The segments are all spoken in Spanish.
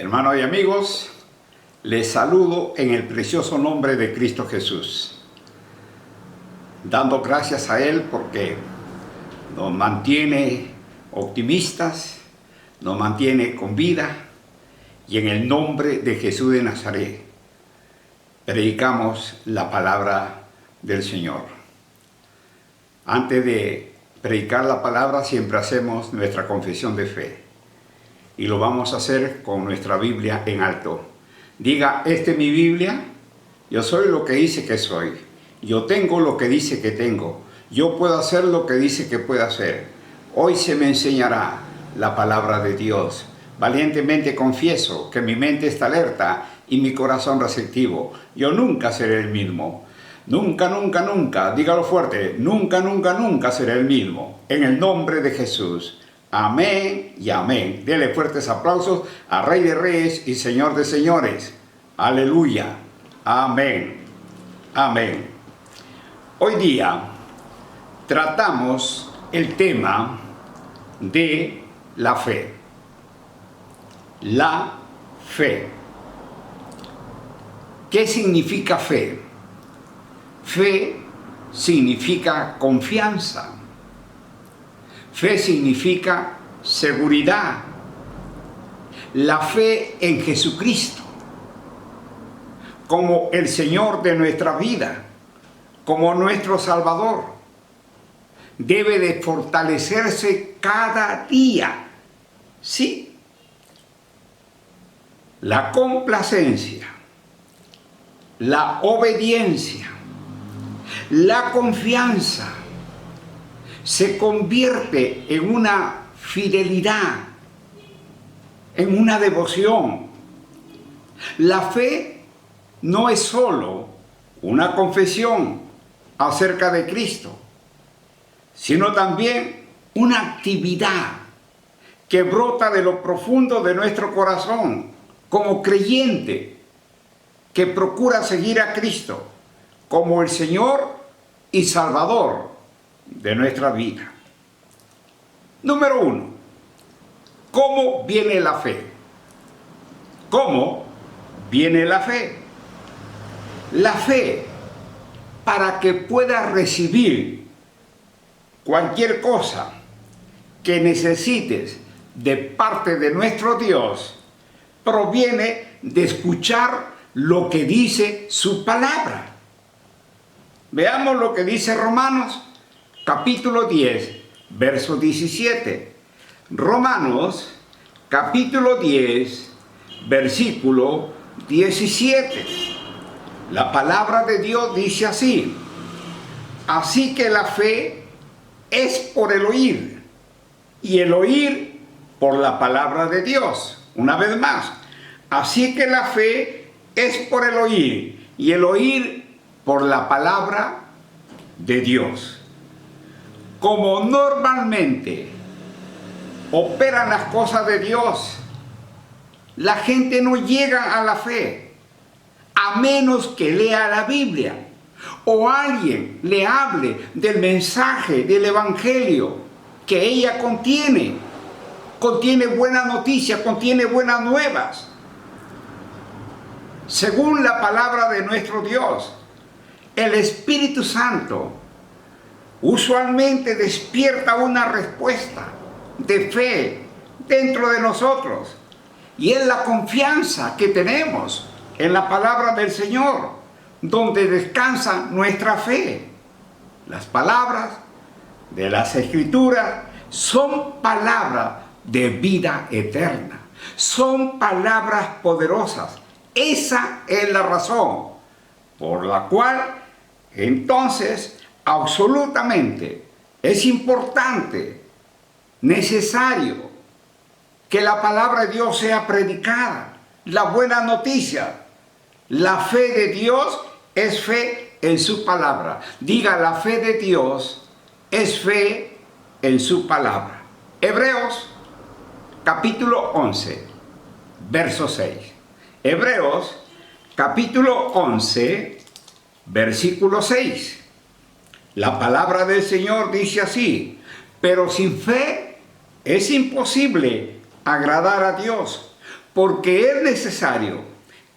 Hermanos y amigos, les saludo en el precioso nombre de Cristo Jesús, dando gracias a Él porque nos mantiene optimistas, nos mantiene con vida, y en el nombre de Jesús de Nazaret predicamos la palabra del Señor. Antes de predicar la palabra siempre hacemos nuestra confesión de fe, y lo vamos a hacer con nuestra Biblia en alto. Diga: esta es mi Biblia, yo soy lo que dice que soy, yo tengo lo que dice que tengo, yo puedo hacer lo que dice que puedo hacer. Hoy se me enseñará la palabra de Dios. Valientemente confieso que mi mente está alerta y mi corazón receptivo. Yo nunca seré el mismo. Nunca, nunca, nunca, dígalo fuerte, nunca, nunca, nunca seré el mismo. En el nombre de Jesús. Amén y amén. Dele fuertes aplausos a Rey de Reyes y Señor de Señores. Aleluya. Amén. Amén. Hoy día tratamos el tema de la fe. La fe. ¿Qué significa fe? Fe significa confianza. Fe significa seguridad. La fe en Jesucristo como el Señor de nuestra vida, como nuestro Salvador, debe de fortalecerse cada día. Sí. La complacencia, la obediencia, la confianza se convierte en una fidelidad, en una devoción. La fe no es solo una confesión acerca de Cristo, sino también una actividad que brota de lo profundo de nuestro corazón como creyente que procura seguir a Cristo como el Señor y Salvador de nuestra vida. Número 1. ¿Cómo viene la fe? ¿Cómo viene la fe? La fe, para que pueda recibir cualquier cosa que necesites de parte de nuestro Dios, proviene de escuchar lo que dice su palabra. Veamos lo que dice Romanos capítulo 10, verso 17. Romanos capítulo 10, versículo 17. La palabra de Dios dice así: así que la fe es por el oír, y el oír por la palabra de Dios. Una vez más, así que la fe es por el oír, y el oír por la palabra de Dios. Como normalmente operan las cosas de Dios, la gente no llega a la fe a menos que lea la Biblia o alguien le hable del mensaje del Evangelio que ella contiene. Contiene buenas noticias, contiene buenas nuevas. Según la palabra de nuestro Dios, el Espíritu Santo usualmente despierta una respuesta de fe dentro de nosotros, y es la confianza que tenemos en la palabra del Señor, donde descansa nuestra fe. Las palabras de las Escrituras son palabras de vida eterna, son palabras poderosas. Esa es la razón por la cual entonces absolutamente es importante, necesario, que la palabra de Dios sea predicada, la buena noticia. La fe de Dios es fe en su palabra. Diga: la fe de Dios es fe en su palabra. Hebreos capítulo 11, verso 6. Hebreos capítulo 11, versículo 6. La palabra del Señor dice así: pero sin fe es imposible agradar a Dios, porque es necesario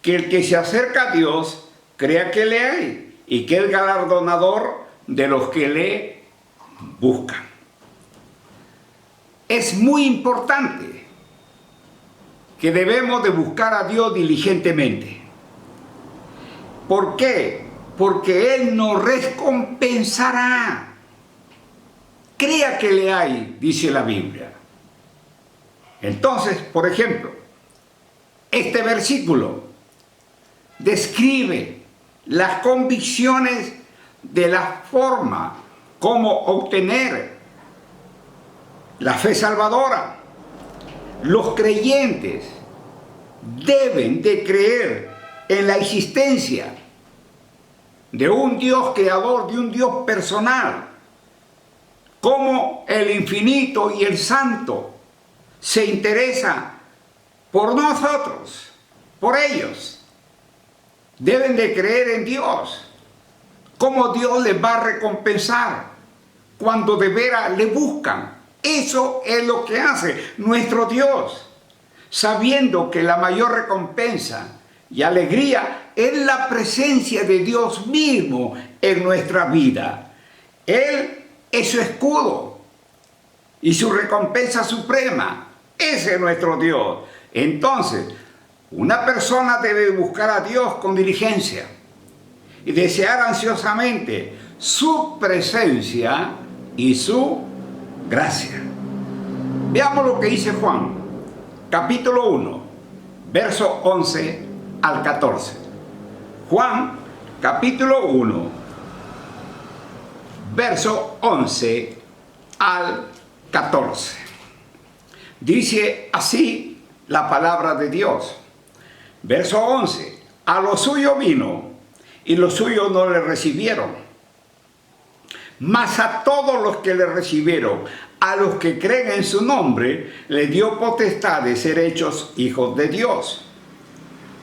que el que se acerca a Dios crea que le hay y que es galardonador de los que le buscan. Es muy importante que debemos de buscar a Dios diligentemente. ¿Por qué? Porque Él nos recompensará. Crea que le hay, dice la Biblia. Entonces, por ejemplo, este versículo describe las convicciones de la forma como obtener la fe salvadora. Los creyentes deben de creer en la existencia de un Dios creador, de un Dios personal, como el infinito y el santo se interesa por nosotros, por ellos. Deben de creer en Dios, cómo Dios les va a recompensar cuando de veras le buscan. Eso es lo que hace nuestro Dios, sabiendo que la mayor recompensa y alegría es la presencia de Dios mismo en nuestra vida. Él es su escudo y su recompensa suprema. Ese es nuestro Dios. Entonces, una persona debe buscar a Dios con diligencia y desear ansiosamente su presencia y su gracia. Veamos lo que dice Juan, capítulo 1, verso 11 al 14. Juan, capítulo 1, verso 11 al 14. Dice así la palabra de Dios. Verso 11. A lo suyo vino, y los suyos no le recibieron. Mas a todos los que le recibieron, a los que creen en su nombre, le dio potestad de ser hechos hijos de Dios,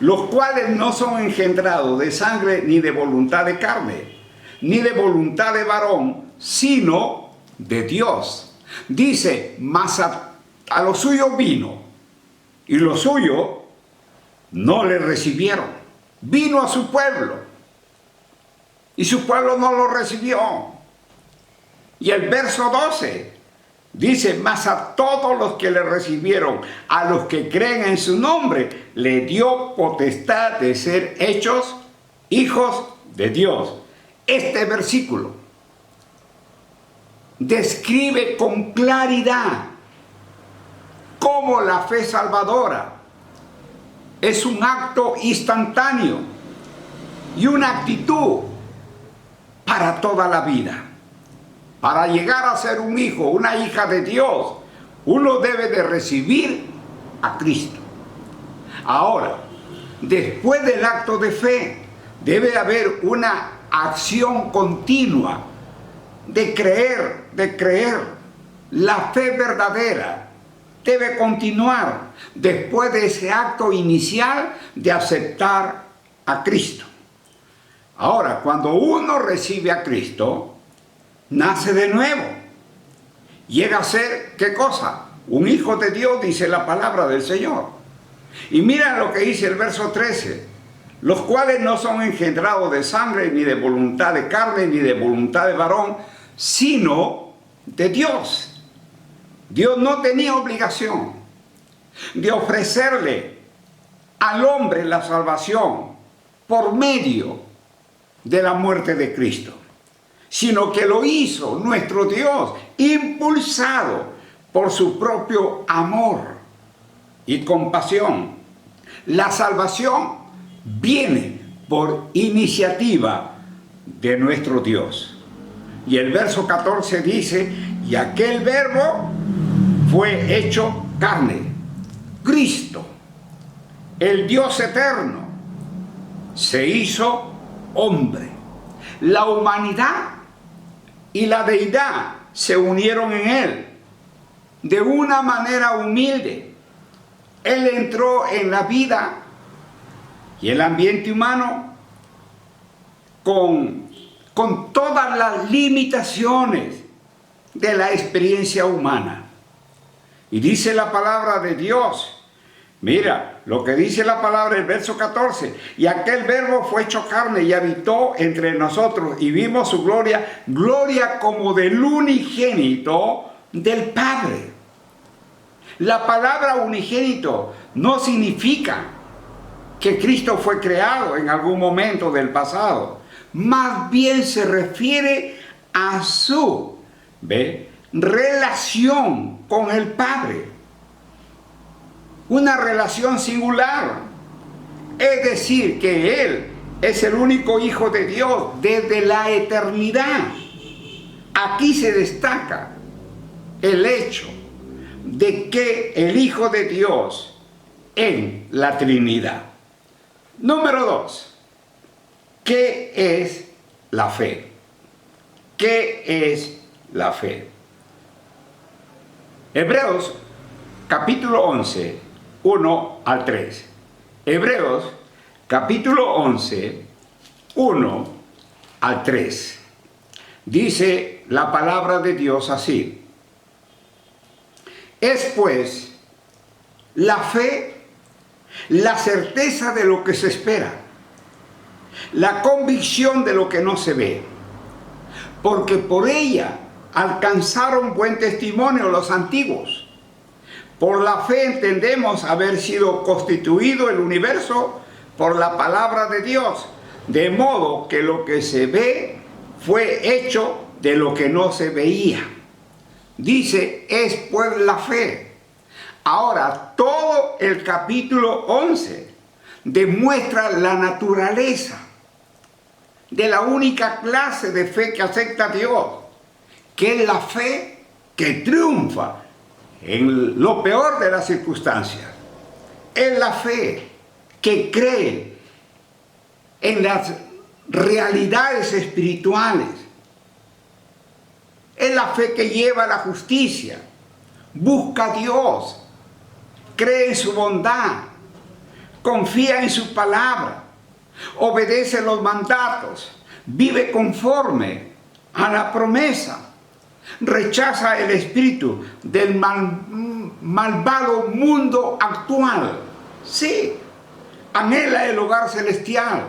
los cuales no son engendrados de sangre, ni de voluntad de carne, ni de voluntad de varón, sino de Dios. Dice, mas a lo suyo vino, y los suyos no le recibieron. Vino a su pueblo, y su pueblo no lo recibió. Y el verso 12 dice, mas a todos los que le recibieron, a los que creen en su nombre, le dio potestad de ser hechos hijos de Dios. Este versículo describe con claridad cómo la fe salvadora es un acto instantáneo y una actitud para toda la vida. Para llegar a ser un hijo, una hija de Dios, uno debe de recibir a Cristo. Ahora, después del acto de fe, debe haber una acción continua de creer. La fe verdadera debe continuar después de ese acto inicial de aceptar a Cristo. Ahora, cuando uno recibe a Cristo, nace de nuevo. Llega a ser, ¿qué cosa? Un hijo de Dios, dice la palabra del Señor. Y mira lo que dice el verso 13. Los cuales no son engendrados de sangre, ni de voluntad de carne, ni de voluntad de varón, sino de Dios. Dios no tenía obligación de ofrecerle al hombre la salvación por medio de la muerte de Cristo, sino que lo hizo nuestro Dios, impulsado por su propio amor y compasión. La salvación viene por iniciativa de nuestro Dios. Y el verso 14 dice, y aquel verbo fue hecho carne. Cristo, el Dios eterno, se hizo hombre. La humanidad y la deidad se unieron en Él de una manera humilde. Él entró en la vida y el ambiente humano con todas las limitaciones de la experiencia humana. Y dice la palabra de Dios Mira lo que dice la palabra, el verso 14. Y aquel verbo fue hecho carne y habitó entre nosotros y vimos su gloria, gloria como del unigénito del Padre. La palabra unigénito no significa que Cristo fue creado en algún momento del pasado. Más bien se refiere a su relación con el Padre. Una relación singular. Es decir, que Él es el único Hijo de Dios desde la eternidad. Aquí se destaca el hecho de que el Hijo de Dios en la Trinidad. Número 2. ¿Qué es la fe? ¿Qué es la fe? Hebreos capítulo 11, 1 al 3. Hebreos capítulo 11, 1 al 3. Dice la palabra de Dios así. Es pues la fe, la certeza de lo que se espera, la convicción de lo que no se ve, porque por ella alcanzaron buen testimonio los antiguos. Por la fe entendemos haber sido constituido el universo por la palabra de Dios, de modo que lo que se ve fue hecho de lo que no se veía. Dice, es pues la fe. Ahora, todo el capítulo 11 demuestra la naturaleza de la única clase de fe que acepta a Dios, que es la fe que triunfa en lo peor de las circunstancias. Es la fe que cree en las realidades espirituales. Es la fe que lleva a la justicia, busca a Dios, cree en su bondad, confía en su palabra, obedece los mandatos, vive conforme a la promesa, rechaza el espíritu del malvado mundo actual. Sí, anhela el hogar celestial,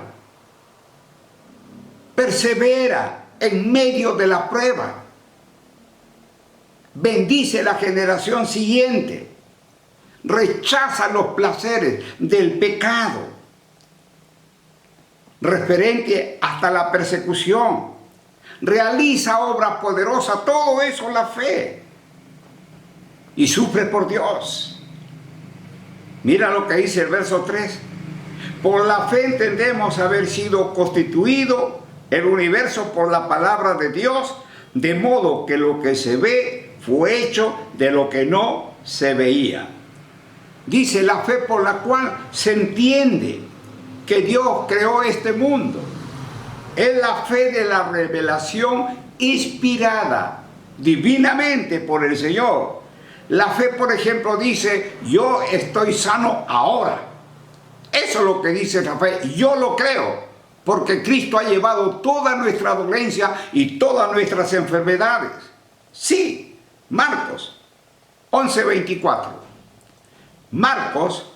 persevera en medio de la prueba, bendice la generación siguiente, rechaza los placeres del pecado, referente hasta la persecución, realiza obra poderosa, todo eso la fe, y sufre por Dios. Mira lo que dice el verso 3. Por la fe entendemos haber sido constituido el universo por la palabra de Dios, de modo que lo que se ve fue hecho de lo que no se veía. Dice la fe por la cual se entiende que Dios creó este mundo. Es la fe de la revelación inspirada divinamente por el Señor. La fe, por ejemplo, dice, yo estoy sano ahora. Eso es lo que dice la fe. Yo lo creo, porque Cristo ha llevado toda nuestra dolencia y todas nuestras enfermedades. Sí. Marcos 11:24. Marcos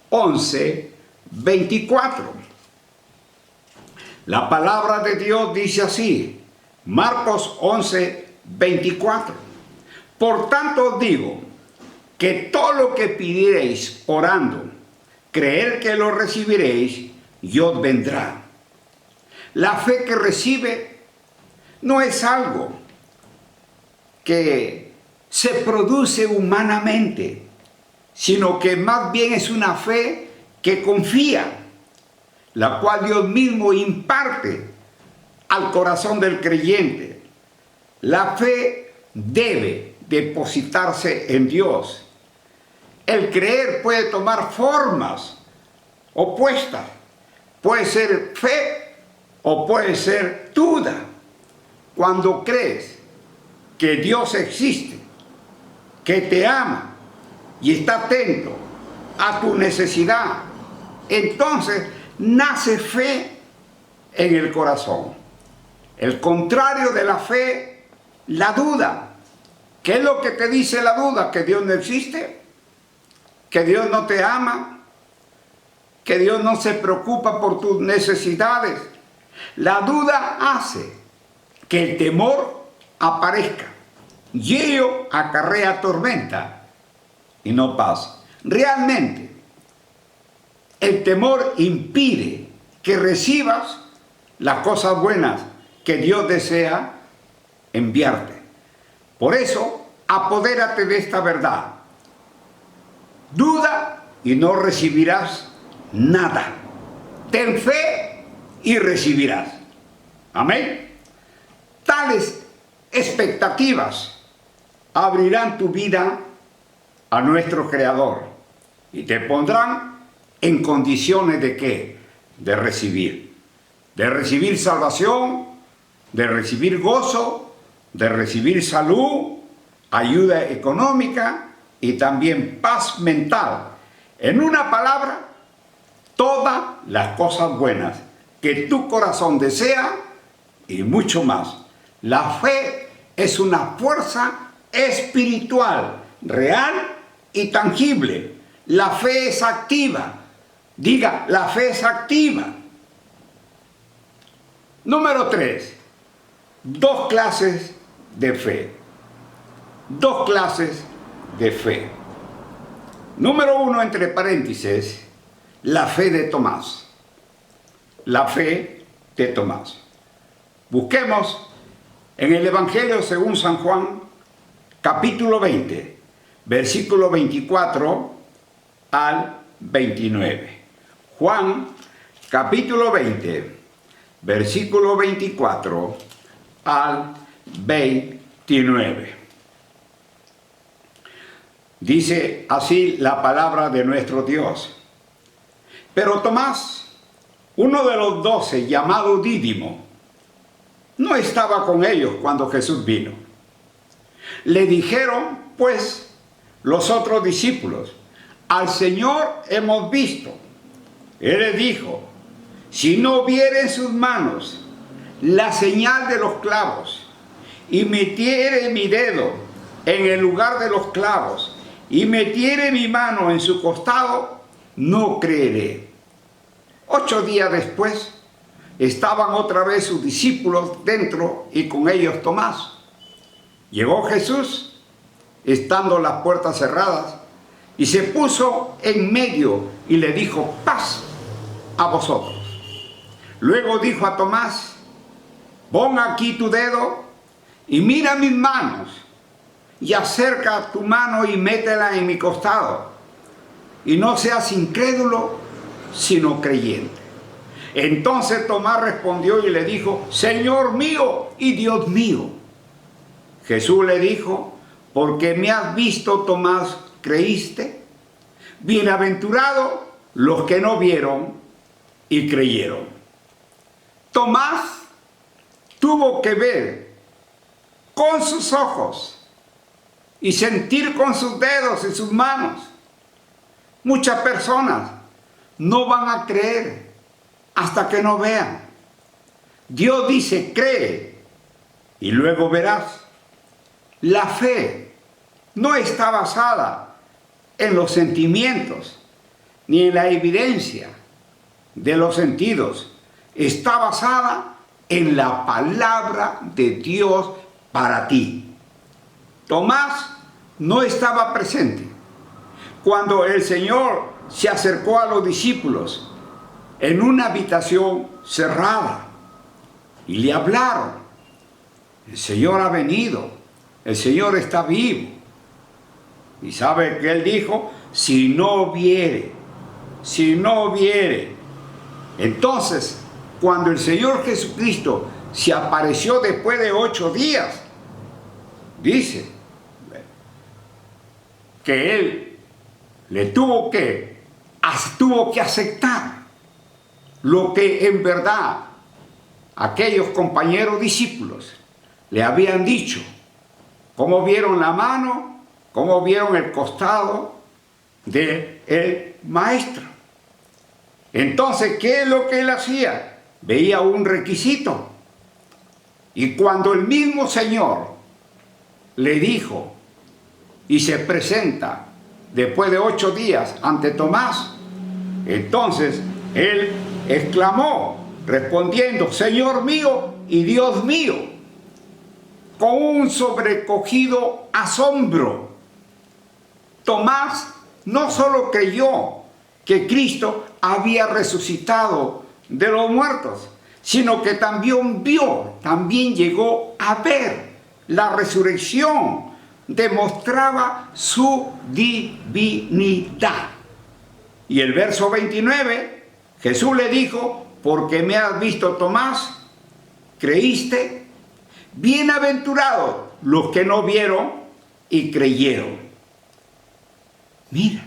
11:24. La palabra de Dios dice así. Marcos 11:24. Por tanto os digo que todo lo que pidiereis orando, creer que lo recibiréis y os vendrá. La fe que recibe no es algo que se produce humanamente, sino que más bien es una fe que confía, la cual Dios mismo imparte al corazón del creyente. La fe debe depositarse en Dios. El creer puede tomar formas opuestas. Puede ser fe o puede ser duda. Cuando crees que Dios existe, que te ama y está atento a tu necesidad, entonces nace fe en el corazón. El contrario de la fe, la duda. ¿Qué es lo que te dice la duda? ¿Que Dios no existe? que Dios no te ama, que Dios no se preocupa por tus necesidades. La duda hace que el temor aparezca y ello acarrea tormenta y no paz. Realmente, el temor impide que recibas las cosas buenas que Dios desea enviarte. Por eso, apodérate de esta verdad. Duda y no recibirás nada. Ten fe y recibirás. Amén. Tales expectativas abrirán tu vida a nuestro Creador y te pondrán en condiciones de ¿qué? De recibir salvación, de recibir gozo, de recibir salud, ayuda económica y también paz mental. En una palabra, todas las cosas buenas que tu corazón desea y mucho más. La fe es una fuerza espiritual, real y tangible. La fe es activa. Diga, la fe es activa. Número 3. Dos clases de fe. Dos clases de fe. Número 1, entre paréntesis, la fe de Tomás. La fe de Tomás. Busquemos en el Evangelio según San Juan, capítulo 20, versículo 24 al 29. Juan, capítulo 20, versículo 24 al 29. Dice así la palabra de nuestro Dios. Pero Tomás, uno de los 12, llamado Dídimo, no estaba con ellos cuando Jesús vino. Le dijeron, pues, los otros discípulos, al Señor hemos visto. Él le dijo, si no viere en sus manos la señal de los clavos, y metiere mi dedo en el lugar de los clavos, y metiere mi mano en su costado, no creeré. 8 días después, estaban otra vez sus discípulos dentro y con ellos Tomás. Llegó Jesús, estando las puertas cerradas, y se puso en medio y le dijo, paz a vosotros. Luego dijo a Tomás, pon aquí tu dedo y mira mis manos, y acerca tu mano y métela en mi costado, y no seas incrédulo, sino creyente. Entonces Tomás respondió y le dijo, Señor mío y Dios mío. Jesús le dijo, porque me has visto, Tomás, ¿creíste? Bienaventurado los que no vieron y creyeron. Tomás tuvo que ver con sus ojos y sentir con sus dedos y sus manos. Muchas personas no van a creer hasta que no vean. Dios dice, cree y luego verás. La fe no está basada en los sentimientos ni en la evidencia de los sentidos. Está basada en la palabra de Dios para ti. Tomás no estaba presente cuando el Señor se acercó a los discípulos en una habitación cerrada y le hablaron. El Señor ha venido, el Señor está vivo. Y sabe que Él dijo, si no viere. Entonces, cuando el Señor Jesucristo se apareció después de 8 días, dice que Él le tuvo que aceptar lo que en verdad aquellos compañeros discípulos le habían dicho, cómo vieron la mano, cómo vieron el costado del maestro. Entonces, ¿qué es lo que él hacía? Veía un requisito. Y cuando el mismo Señor le dijo y se presenta después de 8 días ante Tomás. Entonces él exclamó, respondiendo, Señor mío y Dios mío, con un sobrecogido asombro. Tomás no solo creyó que Cristo había resucitado de los muertos, sino que también llegó a ver la resurrección, demostraba su divinidad. Y el verso 29, Jesús le dijo, porque me has visto, Tomás, ¿creíste? Bienaventurados los que no vieron y creyeron. Mira,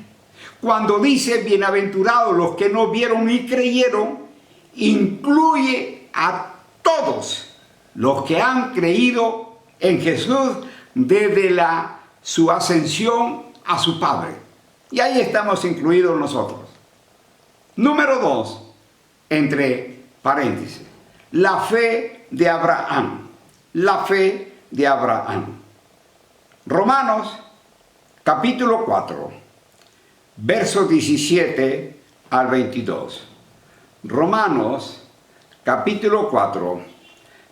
cuando dice bienaventurados los que no vieron y creyeron, incluye a todos los que han creído en Jesús desde su ascensión a su Padre. Y ahí estamos incluidos nosotros. Número 2, entre paréntesis, la fe de Abraham. La fe de Abraham. Romanos, capítulo 4, versos 17 al 22. Romanos, capítulo 4,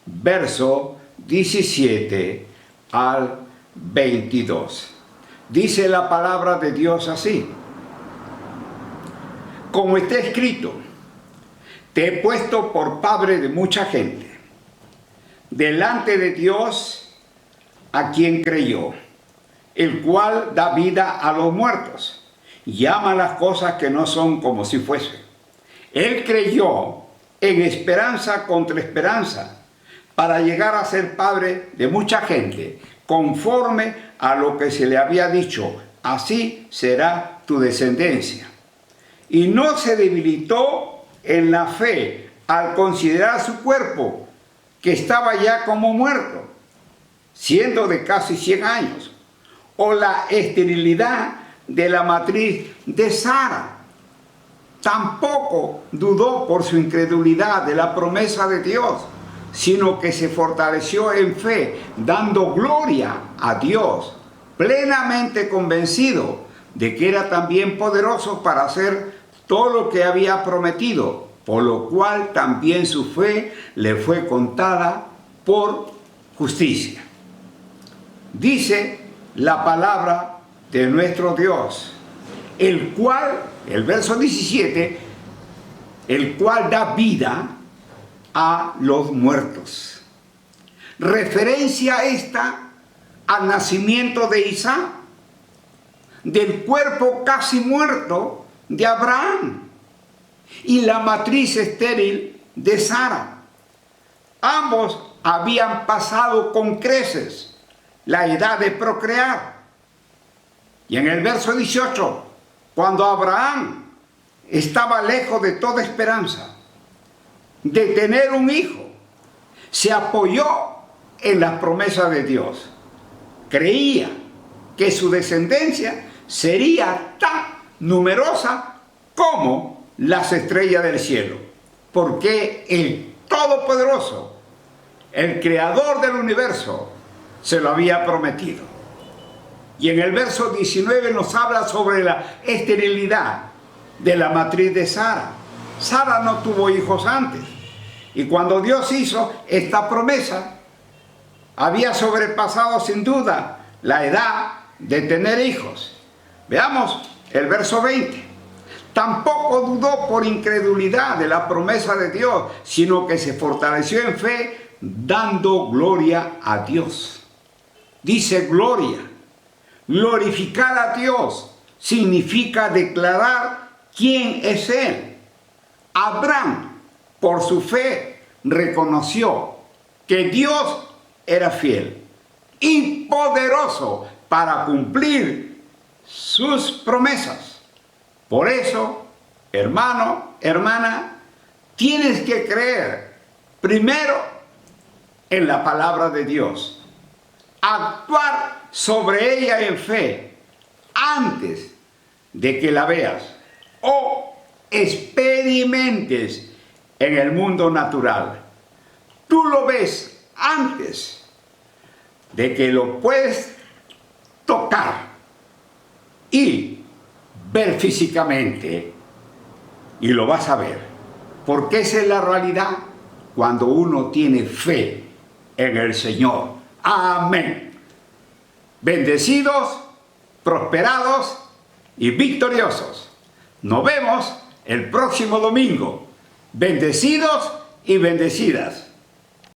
verso 17 al 22. Dice la palabra de Dios así: como está escrito, te he puesto por padre de mucha gente, delante de Dios a quien creyó, el cual da vida a los muertos, llama las cosas que no son como si fuesen. Él creyó en esperanza contra esperanza, para llegar a ser padre de mucha gente, conforme a lo que se le había dicho, así será tu descendencia. Y no se debilitó en la fe al considerar su cuerpo, que estaba ya como muerto, siendo de casi 100 años, o la esterilidad de la matriz de Sara. Tampoco dudó por su incredulidad de la promesa de Dios, sino que se fortaleció en fe, dando gloria a Dios, plenamente convencido de que era también poderoso para hacer todo lo que había prometido, por lo cual también su fe le fue contada por justicia. Dice la palabra de nuestro Dios, el cual, el verso 17, el cual da vida a los muertos. Referencia esta al nacimiento de Isaac, del cuerpo casi muerto de Abraham y la matriz estéril de Sara. Ambos habían pasado con creces la edad de procrear. Y en el verso 18, cuando Abraham estaba lejos de toda esperanza de tener un hijo, se apoyó en las promesas de Dios. Creía que su descendencia sería tan numerosa como las estrellas del cielo, porque el Todopoderoso, el Creador del universo, se lo había prometido. Y en el verso 19 nos habla sobre la esterilidad de la matriz de Sara. Sara no tuvo hijos antes. Y cuando Dios hizo esta promesa, había sobrepasado sin duda la edad de tener hijos. Veamos el verso 20. Tampoco dudó por incredulidad de la promesa de Dios, sino que se fortaleció en fe, dando gloria a Dios. Dice gloria. Glorificar a Dios significa declarar quién es Él. Abraham, por su fe, reconoció que Dios era fiel y poderoso para cumplir sus promesas. Por eso, hermano, hermana, tienes que creer primero en la palabra de Dios, actuar sobre ella en fe antes de que la veas o experimentes en el mundo natural. Tú lo ves antes de que lo puedes tocar y ver físicamente y lo vas a ver. Porque esa es la realidad cuando uno tiene fe en el Señor. Amén. Bendecidos, prosperados y victoriosos. Nos vemos el próximo domingo. Bendecidos y bendecidas.